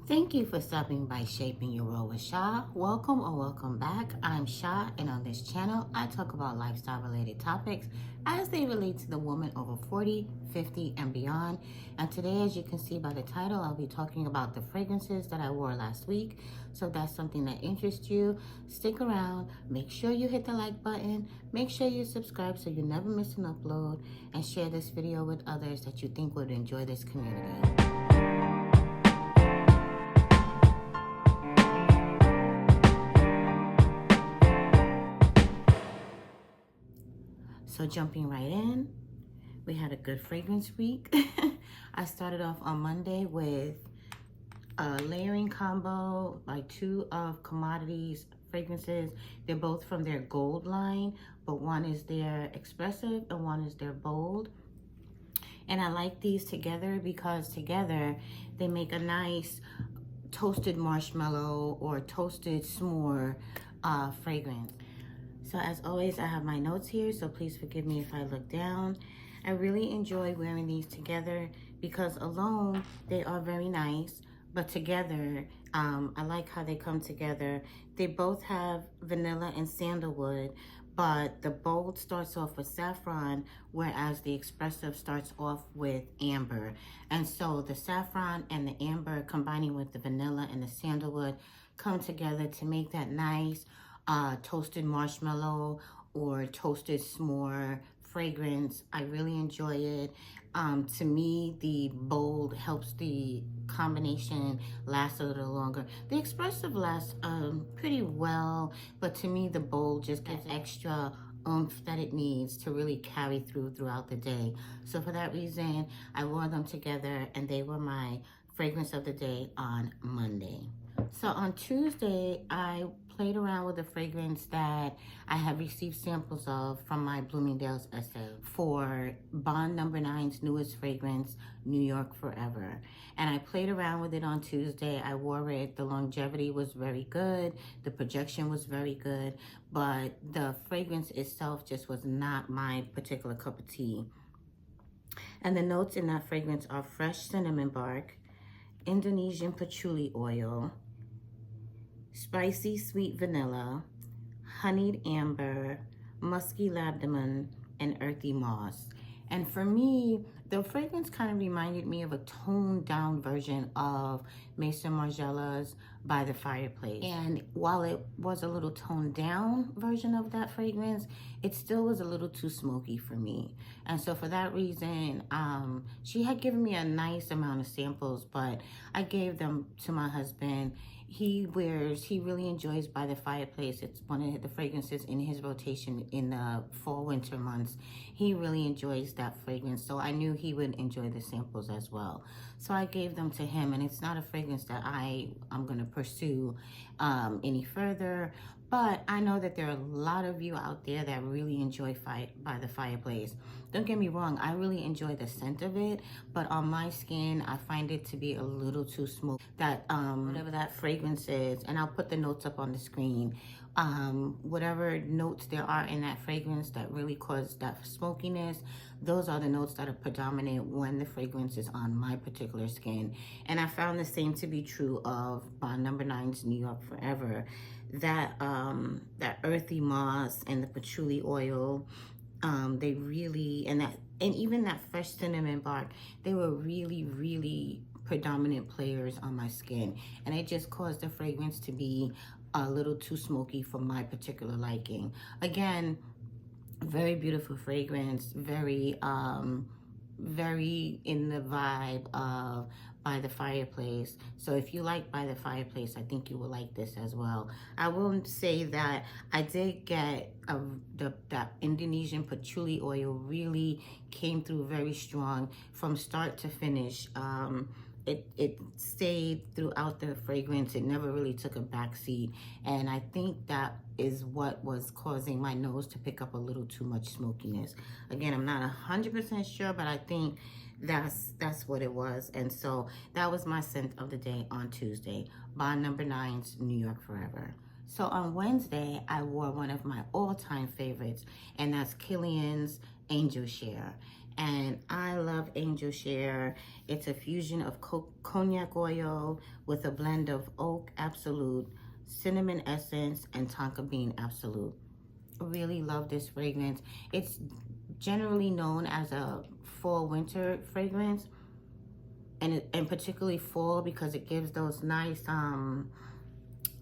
Thank you for stopping by Shaping Your Role with Sha. Welcome or welcome back. I'm Sha, and on this channel, I talk about lifestyle related topics as they relate to the woman over 40, 50, and beyond. And today, as you can see by the title, I'll be talking about the fragrances that I wore last week. So if that's something that interests you, stick around. Make sure you hit the like button. Make sure you subscribe so you never miss an upload. And share this video with others that you think would enjoy this community. So jumping right in, we had a good fragrance week. I started off on Monday with a layering combo by two of Commodities fragrances. They're both from their gold line, but one is their Expressive and one is their bold. And I like these together because together they make a nice toasted marshmallow or toasted s'more fragrance. So as always, I have my notes here, so please forgive me if I look down. I really enjoy wearing these together because alone, they are very nice, but together, I like how they come together. They both have vanilla and sandalwood, but the bold starts off with saffron, whereas the Expressive starts off with amber. And so the saffron and the amber combining with the vanilla and the sandalwood come together to make that nice, toasted marshmallow or toasted s'more fragrance. I really enjoy it. To me, the bold helps the combination last a little longer. The Expressive lasts pretty well, but to me, the bold just gives extra oomph that it needs to really carry throughout the day. So for that reason, I wore them together and they were my fragrance of the day on Monday. So on Tuesday, I played around with a fragrance that I have received samples of from my Bloomingdale's essay for Bond No. 9's newest fragrance, New York Forever. And I played around with it on Tuesday. I wore it. The longevity was very good. The projection was very good. But the fragrance itself just was not my particular cup of tea. And the notes in that fragrance are fresh cinnamon bark, Indonesian patchouli oil, spicy sweet vanilla, honeyed amber, musky labdanum, and earthy moss. And for me, the fragrance kind of reminded me of a toned down version of Maison Margiela's By the Fireplace. And while it was a little toned down version of that fragrance, it still was a little too smoky for me. And so for that reason, she had given me a nice amount of samples, but I gave them to my husband. He really enjoys By the Fireplace. It's one of the fragrances in his rotation in the fall, winter months. He really enjoys that fragrance, so I knew he would enjoy the samples as well. So I gave them to him, and it's not a fragrance that I'm gonna pursue any further, but I know that there are a lot of you out there that really enjoy By the Fireplace. Don't get me wrong, I really enjoy the scent of it, but on my skin, I find it to be a little too smoky. That, whatever that fragrance is, and I'll put the notes up on the screen, whatever notes there are in that fragrance that really cause that smokiness, those are the notes that are predominant when the fragrance is on my particular skin. And I found the same to be true of Bond No. 9's New York Forever. That earthy moss and the patchouli oil, they really, and even that fresh cinnamon bark, they were really predominant players on my skin, and it just caused the fragrance to be a little too smoky for my particular liking. Again, very beautiful fragrance, very in the vibe of By the Fireplace. So if you like By the Fireplace, I think you will like this as well. I will say that I did get that Indonesian patchouli oil really came through very strong from start to finish. It stayed throughout the fragrance. It never really took a backseat. And I think that is what was causing my nose to pick up a little too much smokiness. Again, I'm not 100% sure, but I think that's what it was. And so that was my scent of the day on Tuesday, Bond No. 9's New York Forever. So on Wednesday, I wore one of my all-time favorites, and that's Kilian's Angel Share. and I love Angel Share. It's a fusion of cognac oil with a blend of oak absolute, cinnamon essence, and tonka bean absolute. Really love this fragrance. It's generally known as a fall winter fragrance, and particularly fall because it gives those nice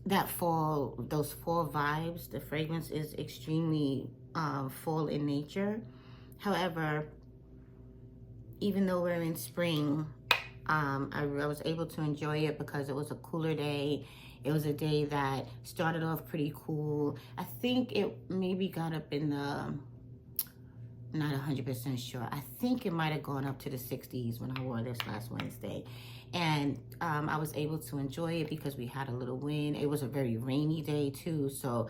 those fall vibes. The fragrance is extremely fall in nature. However, even though we're in spring, I was able to enjoy it because it was a cooler day. It was a day that started off pretty cool. I think it maybe got up in the, not 100% sure. I think it might have gone up to the 60s when I wore this last Wednesday. And I was able to enjoy it because we had a little wind. It was a very rainy day too, so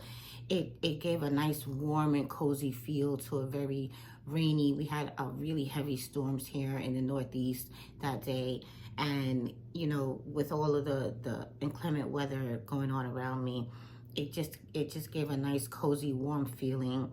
it gave a nice warm and cozy feel to a very rainy. We had a really heavy storms here in the Northeast that day. And, you know, with all of the inclement weather going on around me, it just gave a nice cozy warm feeling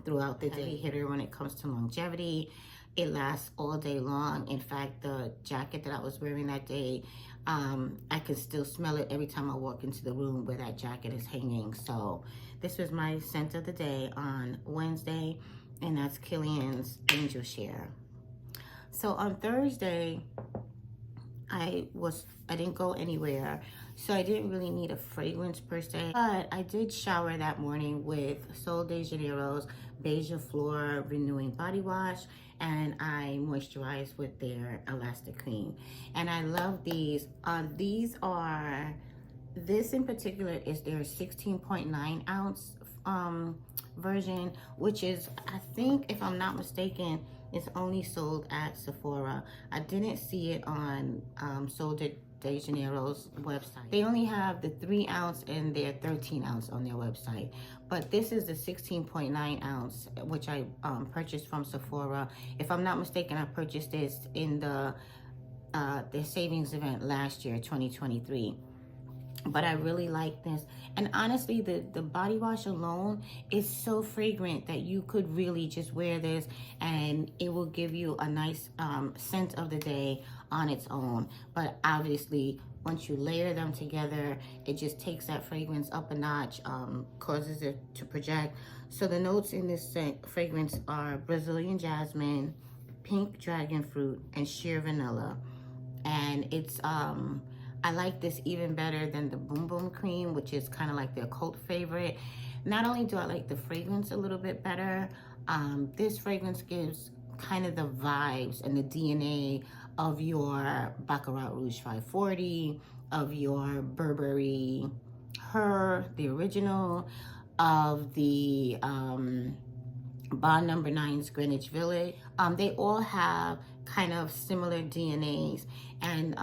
throughout the day. Hitter when it comes to longevity. It lasts all day long. In fact, the jacket that I was wearing that day, I can still smell it every time I walk into the room where that jacket is hanging. So this was my scent of the day on Wednesday, and that's Kilian's Angel Share. So on Thursday, I didn't go anywhere, so I didn't really need a fragrance per se, but I did shower that morning with Sol de Janeiro's Beja Flor Renewing Body Wash, and I moisturized with their Elastic Cream. And I love these. This in particular is their 16.9 ounce version, which is, I think, if I'm not mistaken, it's only sold at Sephora. I didn't see it on Sol de Janeiro's website. They only have the 3 ounce and their 13 ounce on their website. But this is the 16.9 ounce, which I purchased from Sephora. If I'm not mistaken, I purchased this in the savings event last year, 2023. But I really like this. And honestly, the body wash alone is so fragrant that you could really just wear this and it will give you a nice scent of the day on its own. But obviously, once you layer them together, it just takes that fragrance up a notch, causes it to project. So the notes in this fragrance are Brazilian jasmine, pink dragon fruit, and sheer vanilla. And it's I like this even better than the Boom Boom Cream, which is kind of like their cult favorite. Not only do I like the fragrance a little bit better, this fragrance gives kind of the vibes and the DNA of your Baccarat Rouge 540, of your Burberry Her, the original, of the Bond Number 9's Greenwich Village. They all have kind of similar DNAs, and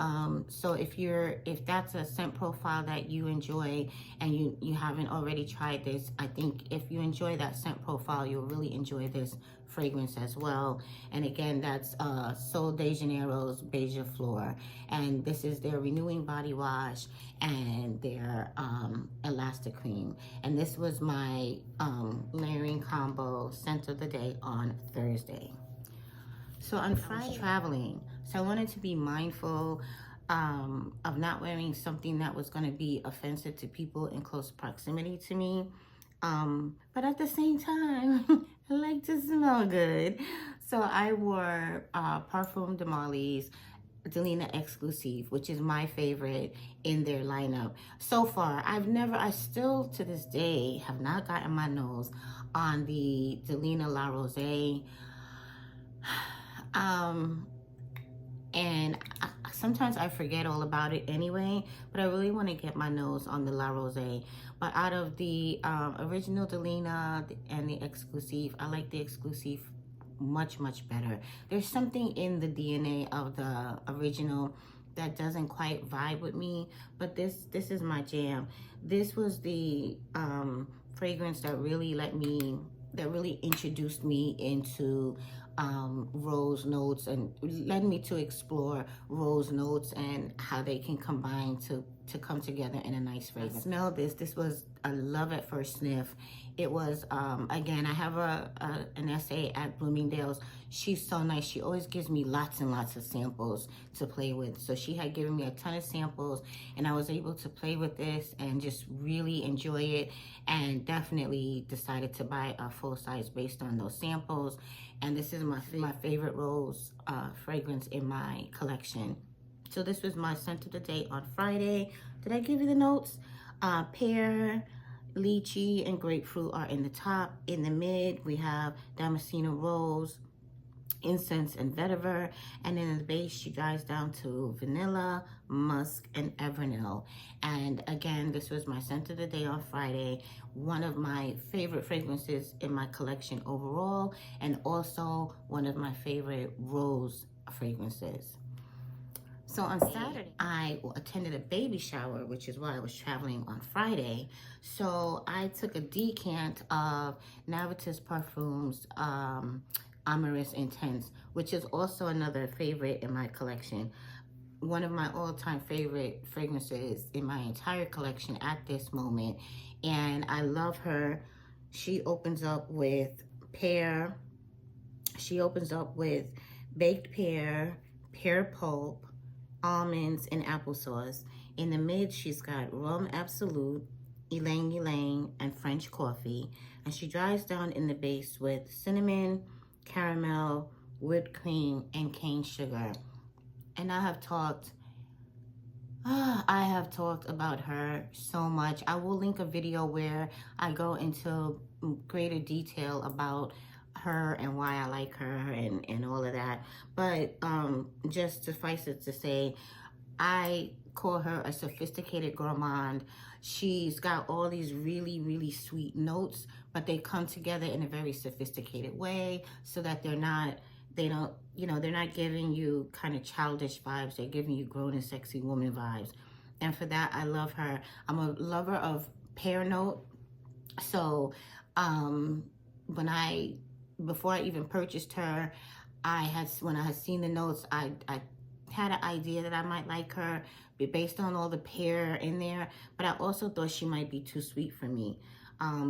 so if that's a scent profile that you enjoy and you haven't already tried this, I think if you enjoy that scent profile, you'll really enjoy this fragrance as well. And again, that's Sol de Janeiro's Beja Flor, and this is their renewing body wash and their Elastic Cream. And this was my layering combo scent of the day on Thursday. So on Friday, traveling, so I wanted to be mindful of not wearing something that was going to be offensive to people in close proximity to me. But at the same time, I like to smell good. So I wore Parfum de Marly's Delina Exclusif, which is my favorite in their lineup. So far, I still to this day have not gotten my nose on the Delina La Rose. And sometimes I forget all about it anyway, but I really want to get my nose on the La Rose. But out of the original Delina and the Exclusive, I like the Exclusive much better. There's something in the DNA of the original that doesn't quite vibe with me, but this is my jam. This was the fragrance that really introduced me into rose notes and led me to explore rose notes and how they can combine to come together in a nice fragrance. I smelled this was a love at first sniff. It was again, I have an essay at Bloomingdale's she's so nice. She always gives me lots and lots of samples to play with. So she had given me a ton of samples, and I was able to play with this and just really enjoy it, and definitely decided to buy a full size based on those samples. And this is my favorite rose fragrance in my collection. So this was my scent of the day on Friday. Did I give you the notes? Pear, lychee, and grapefruit are in the top. In the mid, we have Damasceno Rose, Incense, and Vetiver. And then in the base, she dries down to vanilla, musk, and Evernil. And again, this was my scent of the day on Friday. One of my favorite fragrances in my collection overall, and also one of my favorite rose fragrances. So on Saturday, I attended a baby shower, which is why I was traveling on Friday. So I took a decant of Navitus Parfums Amorous Intense, which is also another favorite in my collection. One of my all-time favorite fragrances in my entire collection at this moment. And I love her. She opens up with pear. She opens up with baked pear, pear pulp, almonds, and applesauce. In the mid, she's got rum absolute, ylang ylang, and French coffee. And she dries down in the base with cinnamon, caramel, whipped cream, and cane sugar. And I have talked about her so much. I will link a video where I go into greater detail about her and why I like her and all of that. But just suffice it to say, I call her a sophisticated gourmand. She's got all these really, really sweet notes, but they come together in a very sophisticated way so that they're not giving you kind of childish vibes. They're giving you grown and sexy woman vibes. And for that, I love her. I'm a lover of pear note. So before I even purchased her, when I had seen the notes, I had an idea that I might like her based on all the pear in there, but I also thought she might be too sweet for me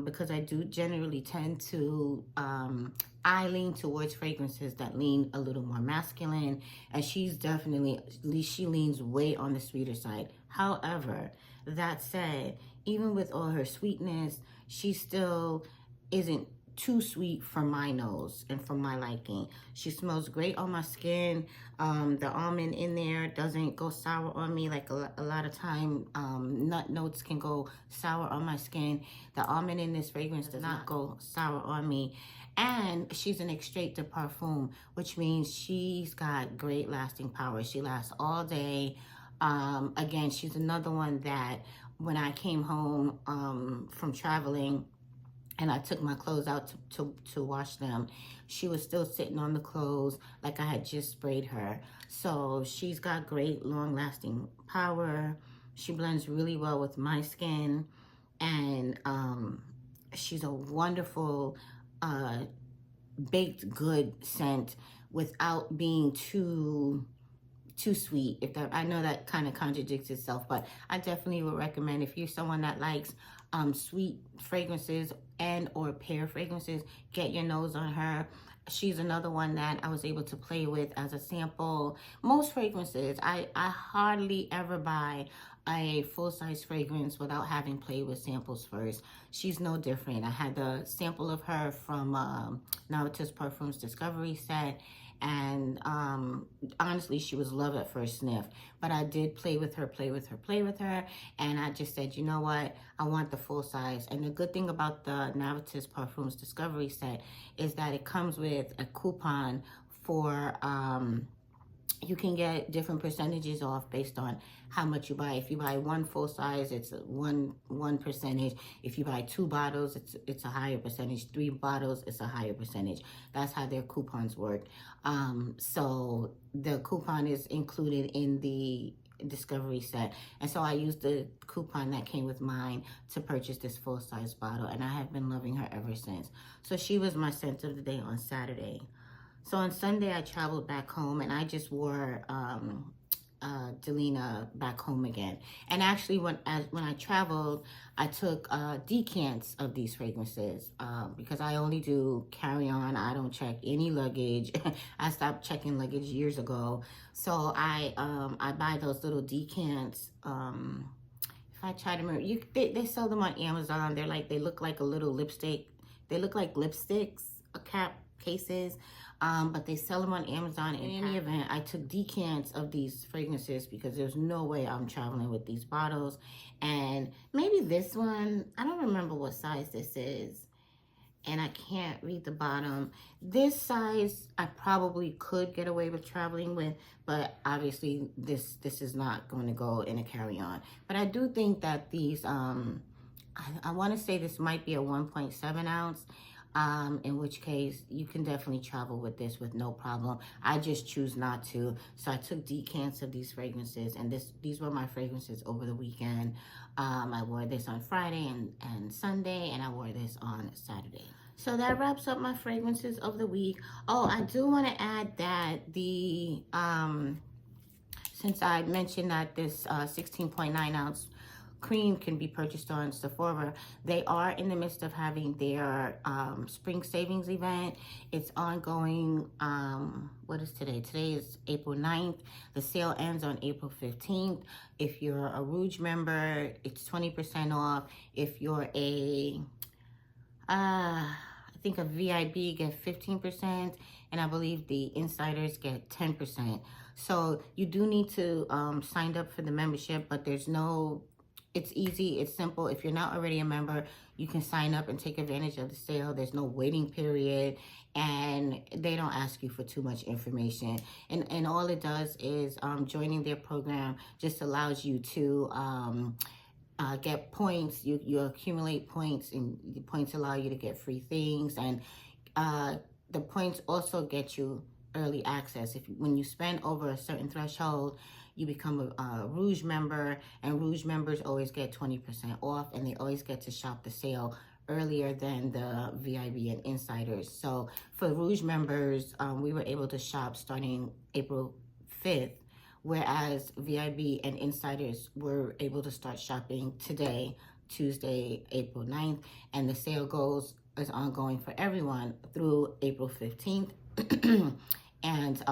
because I do generally tend to, I lean towards fragrances that lean a little more masculine, and she's definitely, at least she leans way on the sweeter side. However, that said, even with all her sweetness, she still isn't too sweet for my nose and for my liking. She smells great on my skin. The almond in there doesn't go sour on me like a lot of time nut notes can go sour on my skin. The almond in this fragrance does not go sour on me. And she's an extrait de parfum, which means she's got great lasting power. She lasts all day. Again, she's another one that when I came home from traveling, and I took my clothes out to wash them, she was still sitting on the clothes like I had just sprayed her. So she's got great long-lasting power. She blends really well with my skin. And she's a wonderful baked good scent without being too sweet. I know that kind of contradicts itself, but I definitely would recommend, if you're someone that likes sweet fragrances and or pear fragrances, get your nose on her. She's another one that I was able to play with as a sample. Most fragrances, I hardly ever buy a full-size fragrance without having played with samples first. She's no different. I had the sample of her from Navitus Parfums Discovery set, and honestly, she was love at first sniff. But I did play with her, and I just said, you know what, I want the full size. And the good thing about the Navitus Parfums Discovery set is that it comes with a coupon for you can get different percentages off based on how much you buy. If you buy one full size, it's one percentage. If you buy 2 bottles, it's a higher percentage. 3 bottles, it's a higher percentage. That's how their coupons work. So the coupon is included in the Discovery set, and so I used the coupon that came with mine to purchase this full size bottle, and I have been loving her ever since. So she was my scent of the day on Saturday. So on Sunday, I traveled back home, and I just wore Delina back home again. And actually, when I traveled, I took decants of these fragrances because I only do carry-on. I don't check any luggage. I stopped checking luggage years ago. So I buy those little decants. If I try to remember, they sell them on Amazon. They look like a little lipstick. They look like lipsticks, cap cases. But they sell them on Amazon. In any event, I took decants of these fragrances because there's no way I'm traveling with these bottles. And maybe this one, I don't remember what size this is. And I can't read the bottom. This size, I probably could get away with traveling with, but obviously this is not going to go in a carry-on. But I do think that these, I want to say this might be a 1.7 ounce. In which case you can definitely travel with this with no problem. I just choose not to. So I took decants of these fragrances, and these were my fragrances over the weekend. I wore this on Friday and Sunday, and I wore this on Saturday. So that wraps up my fragrances of the week. Oh, I do want to add that since I mentioned that this 16.9 ounce cream can be purchased on Sephora, they are in the midst of having their spring savings event. It's ongoing. What is today? Today is April 9th. The sale ends on April 15th. If you're a Rouge member, it's 20% off. If you're I think a VIB get 15%, and I believe the insiders get 10%. So you do need to sign up for the membership, but it's easy, it's simple. If you're not already a member, you can sign up and take advantage of the sale. There's no waiting period, and they don't ask you for too much information. And all it does is joining their program just allows you to get points. You accumulate points, and the points allow you to get free things. And the points also get you early access. When you spend over a certain threshold, you become a Rouge member, and Rouge members always get 20% off, and they always get to shop the sale earlier than the VIB and insiders. So for Rouge members, we were able to shop starting April 5th, whereas VIB and insiders were able to start shopping today, Tuesday, April 9th, and the sale is ongoing for everyone through April 15th. And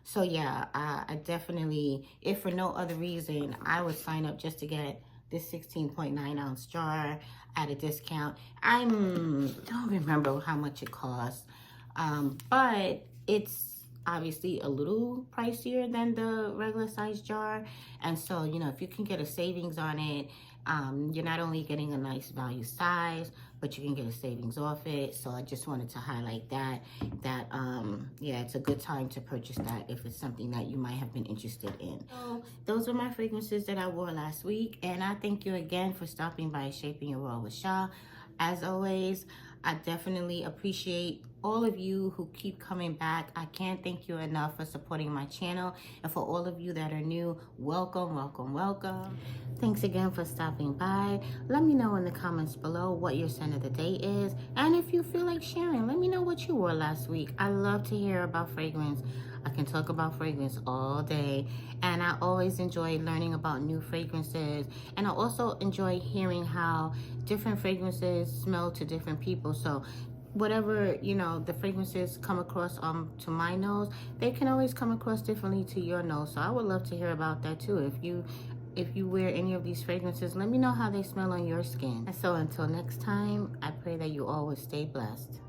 so yeah, I definitely, if for no other reason, I would sign up just to get this 16.9 ounce jar at a discount. I don't remember how much it costs, but it's obviously a little pricier than the regular size jar. And so, you know, if you can get a savings on it, you're not only getting a nice value size, but you can get a savings off it. So I just wanted to highlight that yeah, it's a good time to purchase that if it's something that you might have been interested in. So those were my fragrances that I wore last week, and I thank you again for stopping by Shaping Your World with Sha. As always, I definitely appreciate all of you who keep coming back. I can't thank you enough for supporting my channel. And for all of you that are new, welcome, welcome, welcome. Thanks again for stopping by. Let me know in the comments below what your scent of the day is. And if you feel like sharing, let me know what you wore last week. I love to hear about fragrance. I can talk about fragrance all day, and I always enjoy learning about new fragrances, and I also enjoy hearing how different fragrances smell to different people. So whatever, you know, the fragrances come across to my nose, they can always come across differently to your nose. So I would love to hear about that too. If you wear any of these fragrances, let me know how they smell on your skin. And so until next time, I pray that you always stay blessed.